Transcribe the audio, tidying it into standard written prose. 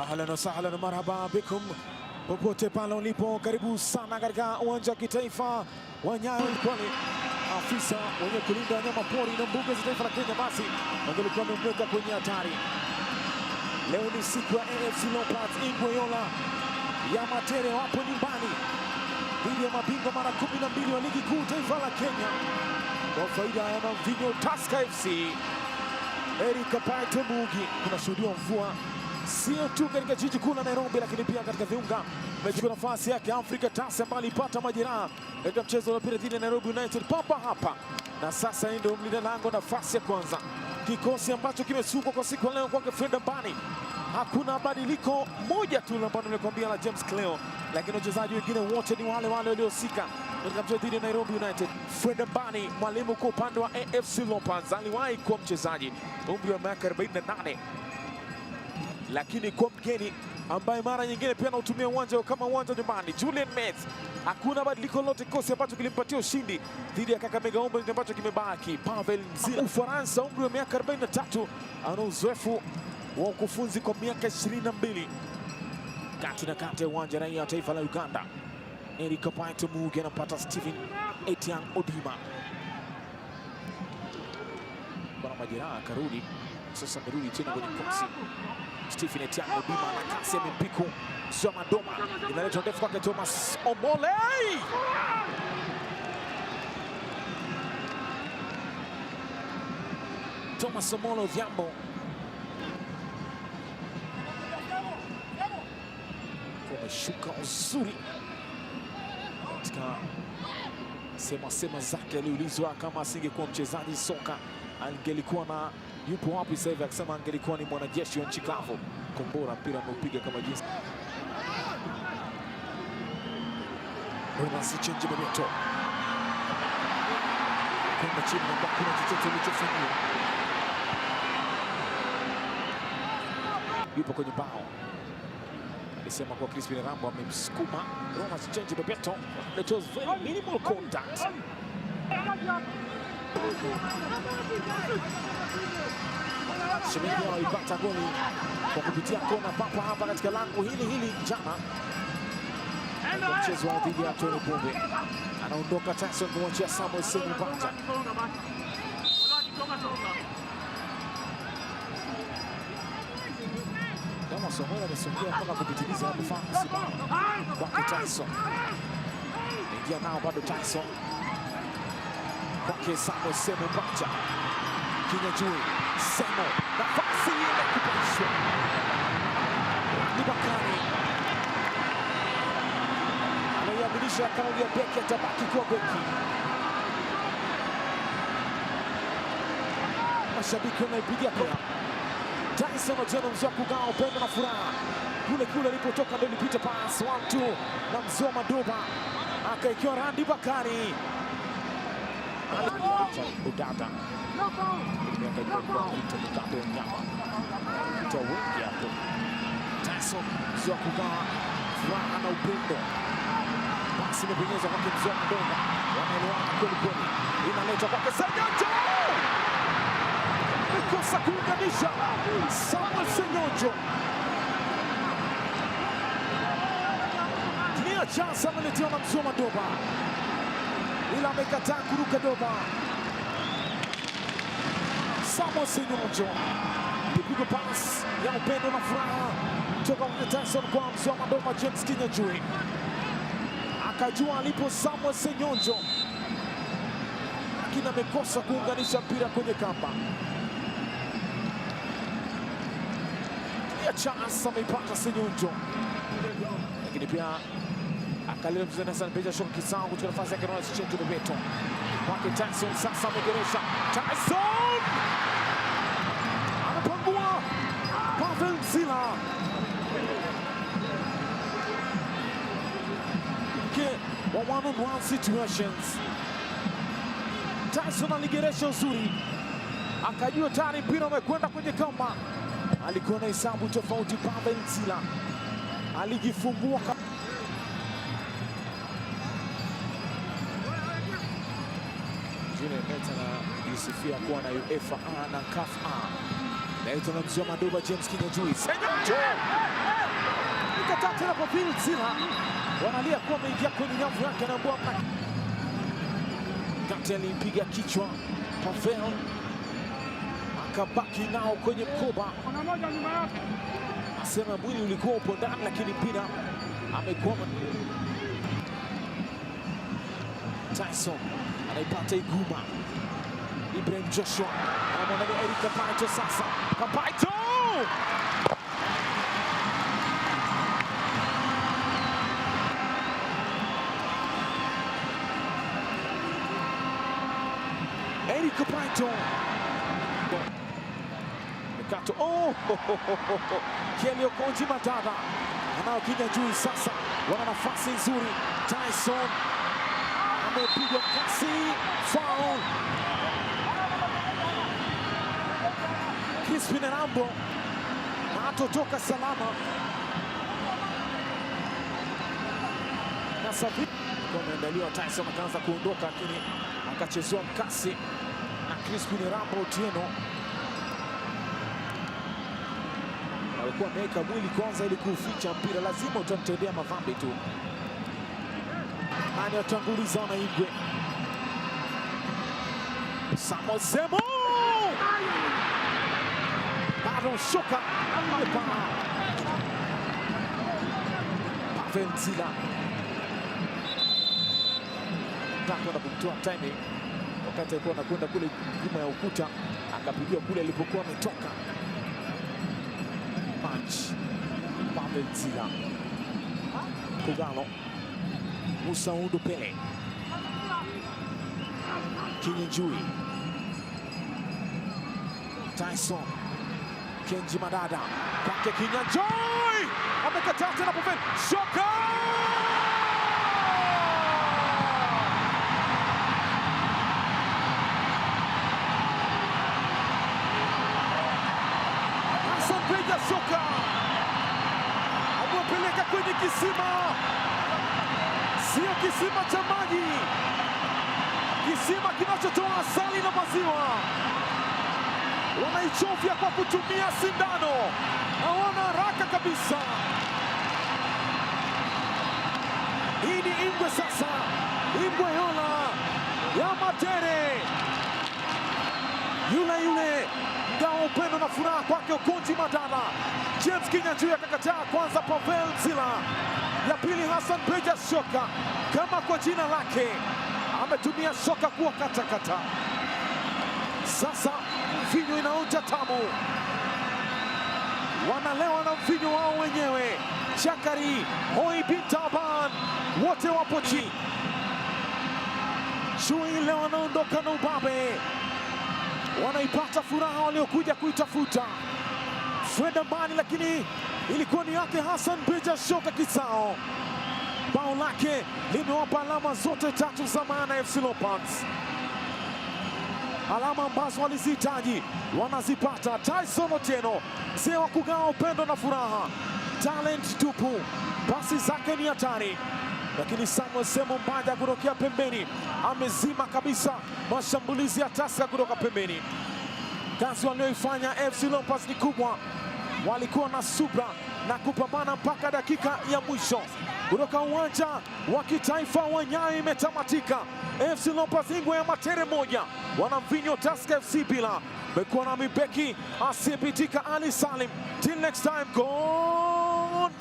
Ahlan wa sahlan, marhaba bikum popote pale ulipo, karibu sana katika uwanja wa kitaifa wa Nyayo. Kwani afisa wenye kulinda wanyama pori na mbuga za taifa la Kenya basi wangelikuwa wamemweka kwenye hatari. Leo ni siku ya AFC Leopards Ingweyola ya Matere, wapo nyumbani dhidi ya mabingwa mara 12 wa ligi kuu taifa la Kenya kwa faida ya mvinyo Tusker FC. Eric Kapaito Mugi, kuna shuhudiwa mvua sio tu katika jiji kuu la Nairobi, lakini pia katika viunga. Amechukua nafasi yake Afrika Tasi ambaye alipata majeraha katika mchezo uliopita dhidi ya Nairobi United papa hapa, na sasa ndio mlinda lango nafasi ya kwanza. Kikosi ambacho kimesukwa kwa siku leo kwake Fred Mbani, hakuna badiliko moja tu ambalo nimekuambia la James Cleo, lakini wachezaji wengine wote ni wale wale waliosika katika mchezo dhidi ya Nairobi United. Fred Mbani, mwalimu kwa upande wa AFC Leopards, aliwahi kuwa mchezaji, umri wa miaka 48, lakini kwa mgeni ambaye mara nyingine pia anautumia uwanja kama uwanja nyumbani. Julian Metz, hakuna badiliko lolote kikosi ambacho kilimpatia ushindi dhidi ya Kakamega Homeboyz ambacho kimebaki. Pavel Nzila, Ufaransa, umri wa miaka 43, ana uzoefu wa ukufunzi kwa miaka 22. Kati na kati ya uwanja, raia wa taifa la Uganda Eric Kapaito Mugi anapata Stephen Etiang Odima, bwana majeraha akarudi, sasa amerudi tena kwenye kosi. Stephen Etiang Odima na kasi ya mpiku Zoma Doma, inaletwa ndefu kwake Thomas Omole. Thomas Omole Odhiambo ameshuka uzuri katika sema zake. Aliulizwa kama asingekuwa mchezaji soka angelikuwa na yupo wapi sasa hivi, akisema angelikuwa ni mwanajeshi wa nchi kavu. Kombora mpira ameupiga kama jinsi Bonasi Chenji Bebeto kwenda chini, na kuna chochote alichofanyia. Yupo kwenye bao, alisema kwa Crispin Rambo amemsukuma Bonasi Chenji Bebeto. That was very minimal contact. Shemeji alipata goli kwa kupitia kona papa hapa katika lango hili jana katika mchezo wa dhidi ya Tony Pombe. Anaondoka Tyson kumwachia Samuel Semubata. Kama Samuel amesongea mpaka kupitiliza na kufanya kusimama kwa Tyson. Ingia nao bado Tyson kwake Samuel Semubata. Kinyajui Semo, nafasi ile kupashwa ni Bakari, anaiaminisha kauli ya beki atabaki kuwa beki. Mashabiki wanaipigia kwa Tyson Otieno Mzee kugawa upendo na furaha. Kule alipotoka ndio ilipita pass 1-2 na Mzee Madoba akaikiwa Randi Bakari Udada wengi hapo. Tyson Mzee kugawa furaha na upendo, basi imepenyeza kwake Mzee Madoba, wanaelewana kweli, inaletwa kwake Senyonjo, ikosa kuunganisha. Samuel Senyonjo nia chance ameletewa na Mzee Madoba, ila amekataa kuruka Doba. Samuel Senyonjo ipigwa pass ya upendo na furaha toka kwa Tyson kwa Mzee Madoba. James Kinyajui akajua alipo Samuel Senyonjo, lakini amekosa kuunganisha mpira kwenye kamba. Ya chance ameipata Senyonjo, lakini pia akalile mzee Hassan Beja shoka kisao kutoka nafasi yake na Chenji Bebeto kwake Tyson. Sasa amegeresha Tyson, anapangua Pavel Nzila wa one-on-one situations. Tyson aligeresha uzuri, akajua tayari mpira umekwenda kwenye kamba, alikuwa na hesabu tofauti. Pavel Nzila alijifungua Julian Metz anajisifia kuwa na UEFA na CAF A, Leo tunamzua Madoba James Kinyanjui. Ikataa tena kwa Pavel Nzila. Wanalia kuwa ameingia kwenye nyavu yake na mbwa. Kati alimpiga kichwa Pavel. Akabaki nao kwenye mkoba. Asema mwili ulikuwa upo ndani lakini mpira amekwama. Tyson anaipata Iguma. Ibrahim Joshua anamwangalia Eric Kapaito sasa. Kapaito! Eric Kapaito. Mekato. Kelly Okonji Madada anao Kinyanjui sasa. Wana nafasi nzuri. Tyson amepigwa kasi. Foul. Crispin Erambo na hatotoka salama. Na Savi ameandaliwa. Tyson akaanza kuondoka lakini akachezewa mkasi na Crispin Erambo Otieno. Alikuwa ameweka mwili kwanza ili kuuficha mpira. Lazima utamtendea madhambi tu. Nani atanguliza? Na Igwe Samuel Semo bado shoka. Pavel Nzila takwenda kumtoa timing wakati alikuwa anakwenda kule nyuma ya ukuta, akapigiwa kule alipokuwa ametoka. Pavel Nzila, Kogalo, Musa Udu Pele, Kinyanjui, Tyson, Kenji Madada, kwake Kinyanjui, amekataa tena Pavel, shoka! Hassan Beja shoka! Amewapeleka kwenye kisima, sio kisima cha maji, kisima kinachotoa asali na maziwa. Wanaichovya kwa kutumia sindano, hawana haraka kabisa. Hii ni Ingwe sasa, Ingwe Yola ya Matere, yule ngao upendo na furaha kwake Okonji Madada. James Kinyanjui akakataa kwanza, Pavel Nzila ya pili, Hassan Beja shoka kama kwa jina lake, ametumia shoka kuwa katakata. Sasa mvinyo inaonja tamu, wanalewa na mvinyo wao wenyewe. Chakari, Hoi bin Taban wote wapo chini. Chui leo wanaondoka na ubabe, wanaipata furaha waliokuja kuitafuta. Freda Mbani lakini ilikuwa ni yake Hassan Beja shoka kisao. Bao lake limewapa alama zote tatu za maana FC Leopards, alama ambazo walizihitaji wanazipata. Tyson Otieno, mzee wa kugawa upendo na furaha, talent tupu, pasi zake ni hatari, lakini Samuel Semo Mbaja kutokea pembeni amezima kabisa mashambulizi ya Tusker kutoka pembeni. Kazi walioifanya FC Leopards ni kubwa, walikuwa na subra na kupambana mpaka dakika ya mwisho. Kutoka uwanja wa kitaifa wa Nyayo imetamatika. FC Leopards Ingwe ya Matere moja, wanamvinyo Tusker FC bila. Mekuwa na mibeki asiyepitika Ali Salim. Till next time, goodbye.